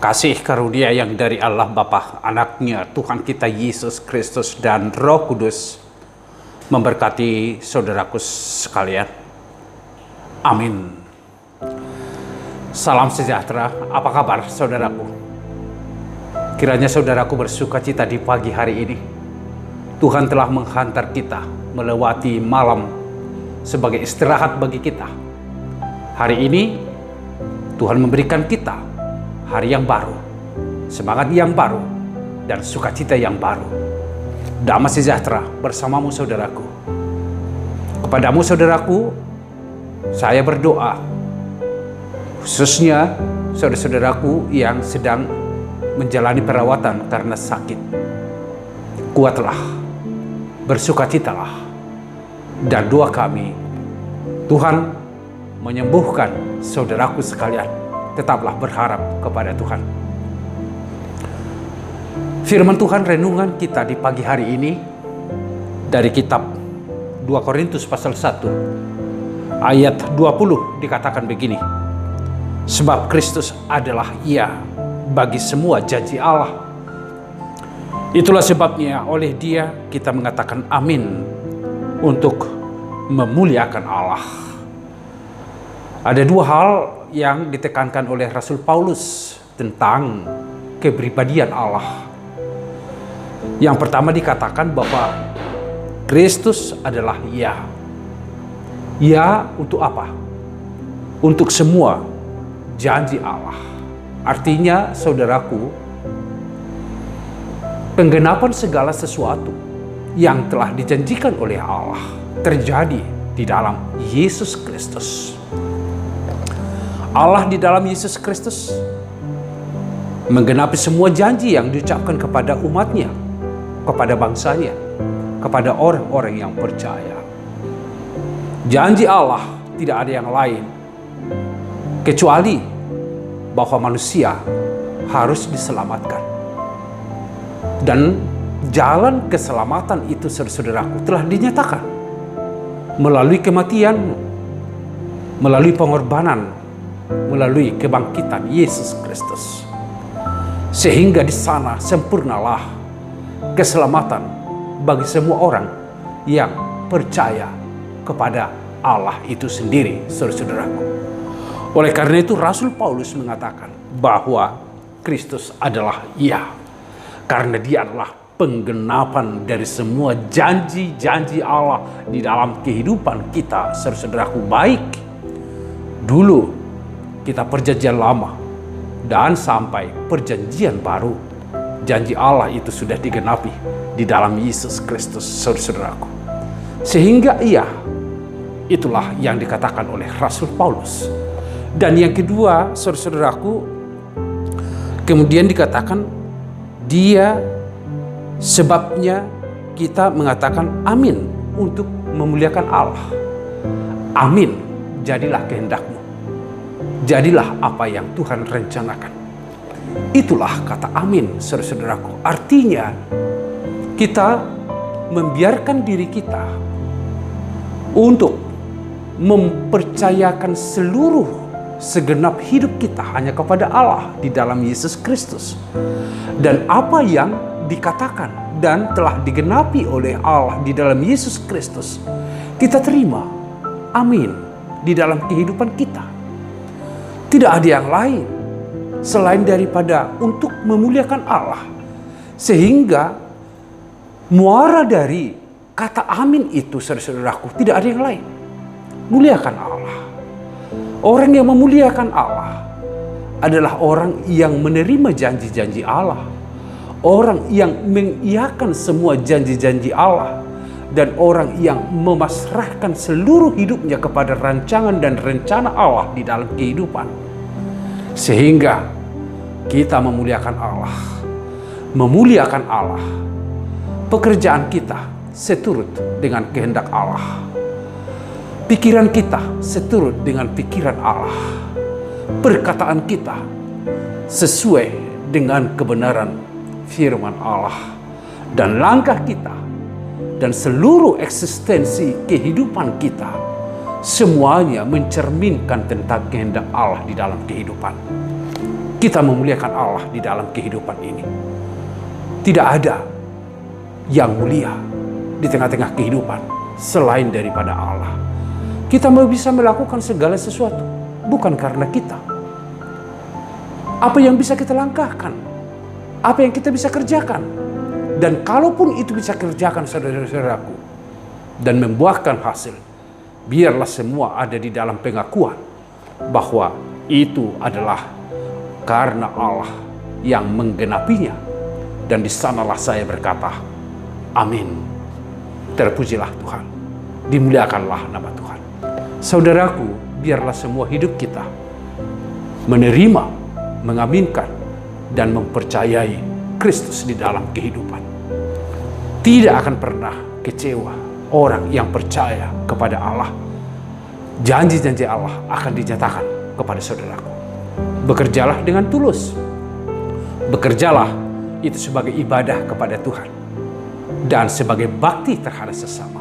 Kasih karunia yang dari Allah Bapa, Anaknya, Tuhan kita Yesus Kristus dan Roh Kudus memberkati saudaraku sekalian. Amin. Salam sejahtera, apa kabar saudaraku? Kiranya saudaraku bersukacita di pagi hari ini. Tuhan telah menghantar kita melewati malam sebagai istirahat bagi kita. Hari ini Tuhan memberikan kita hari yang baru, semangat yang baru, dan sukacita yang baru. Damai sejahtera bersamamu saudaraku. Kepadamu saudaraku, saya berdoa, khususnya saudara-saudaraku yang sedang menjalani perawatan karena sakit. Kuatlah, bersukacitalah, dan doa kami, Tuhan menyembuhkan saudaraku sekalian. Tetaplah berharap kepada Tuhan. Firman Tuhan renungan kita di pagi hari ini dari kitab 2 Korintus pasal 1 ayat 20 dikatakan begini. Sebab Kristus adalah Ia bagi semua janji Allah. Itulah sebabnya oleh Dia kita mengatakan amin untuk memuliakan Allah. Ada dua hal yang ditekankan oleh Rasul Paulus tentang kepribadian Allah. Yang pertama dikatakan bahwa Kristus adalah Ia. Ia untuk apa? Untuk semua janji Allah. Artinya saudaraku, penggenapan segala sesuatu yang telah dijanjikan oleh Allah terjadi di dalam Yesus Kristus. Allah di dalam Yesus Kristus menggenapi semua janji yang diucapkan kepada umatnya, kepada bangsanya, kepada orang-orang yang percaya. Janji Allah tidak ada yang lain kecuali bahwa manusia harus diselamatkan. Dan jalan keselamatan itu saudaraku telah dinyatakan melalui kematian, melalui pengorbanan, melalui kebangkitan Yesus Kristus. Sehingga di sana sempurnalah keselamatan bagi semua orang yang percaya kepada Allah itu sendiri, saudara-saudaraku. Oleh karena itu Rasul Paulus mengatakan bahwa Kristus adalah Ia, karena Dia adalah penggenapan dari semua janji-janji Allah di dalam kehidupan kita, saudara-saudaraku. Baik dulu kita perjanjian lama dan sampai perjanjian baru, janji Allah itu sudah digenapi di dalam Yesus Kristus, saudara-saudaraku. Sehingga itulah yang dikatakan oleh Rasul Paulus. Dan yang kedua, saudara-saudaraku, kemudian dikatakan Dia sebabnya kita mengatakan amin untuk memuliakan Allah. Amin, jadilah kehendak-Mu. Jadilah apa yang Tuhan rencanakan. Itulah kata amin, saudara-saudaraku. Artinya kita membiarkan diri kita untuk mempercayakan segenap hidup kita hanya kepada Allah di dalam Yesus Kristus. Dan apa yang dikatakan dan telah digenapi oleh Allah di dalam Yesus Kristus, kita terima. Amin di dalam kehidupan kita. Tidak ada yang lain selain daripada untuk memuliakan Allah. Sehingga muara dari kata amin itu, saudara-saudaraku, tidak ada yang lain. Muliakan Allah. Orang yang memuliakan Allah adalah orang yang menerima janji-janji Allah. Orang yang mengiyakan semua janji-janji Allah. Dan orang yang memasrahkan seluruh hidupnya kepada rancangan dan rencana Allah di dalam kehidupan. Sehingga kita memuliakan Allah. Memuliakan Allah. Pekerjaan kita seturut dengan kehendak Allah. Pikiran kita seturut dengan pikiran Allah. Perkataan kita sesuai dengan kebenaran firman Allah. Dan langkah kita dan seluruh eksistensi kehidupan kita semuanya mencerminkan tentang kehendak Allah di dalam kehidupan. kita memuliakan Allah di dalam kehidupan ini. Tidak ada yang mulia di tengah-tengah kehidupan selain daripada Allah. Kita bisa melakukan segala sesuatu bukan karena kita. Apa yang bisa kita langkahkan, apa yang kita bisa kerjakan, dan kalaupun itu bisa kerjakan saudara-saudaraku dan membuahkan hasil, biarlah semua ada di dalam pengakuan bahwa itu adalah karena Allah yang menggenapinya. Dan di sanalah saya berkata, amin. Terpujilah Tuhan, dimuliakanlah nama Tuhan. Saudaraku, biarlah semua hidup kita menerima, mengaminkan, dan mempercayai Kristus di dalam kehidupan. Tidak akan pernah kecewa orang yang percaya kepada Allah. Janji-janji Allah akan dinyatakan kepada saudaraku. Bekerjalah dengan tulus. Bekerjalah itu sebagai ibadah kepada Tuhan dan sebagai bakti terhadap sesama.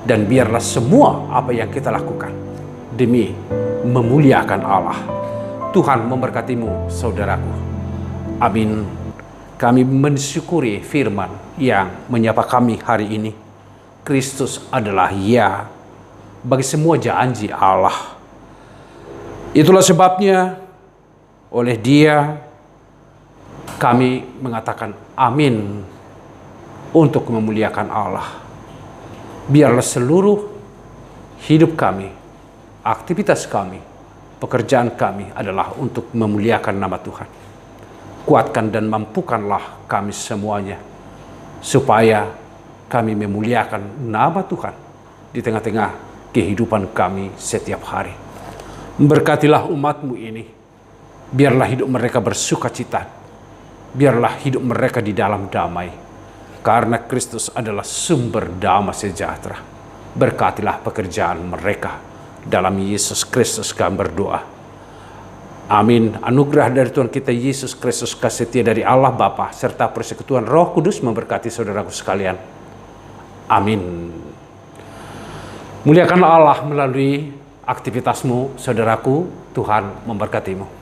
Dan biarlah semua apa yang kita lakukan demi memuliakan Allah. Tuhan memberkatimu saudaraku. Amin. Kami mensyukuri firman yang menyapa kami hari ini. Kristus adalah ya bagi semua janji Allah. Itulah sebabnya oleh Dia kami mengatakan amin untuk memuliakan Allah. Biarlah seluruh hidup kami, aktivitas kami, pekerjaan kami adalah untuk memuliakan nama Tuhan. Kuatkan dan mampukanlah kami semuanya, supaya kami memuliakan nama Tuhan di tengah-tengah kehidupan kami setiap hari. Berkatilah umat-Mu ini, biarlah hidup mereka bersukacita. Biarlah hidup mereka di dalam damai, karena Kristus adalah sumber damai sejahtera. Berkatilah pekerjaan mereka. Dalam Yesus Kristus kami berdoa. Amin. Anugerah dari Tuhan kita Yesus Kristus, kasih setia dari Allah Bapa, serta persekutuan Roh Kudus memberkati saudaraku sekalian. Amin. Muliakanlah Allah melalui aktivitasmu, saudaraku. Tuhan memberkatimu.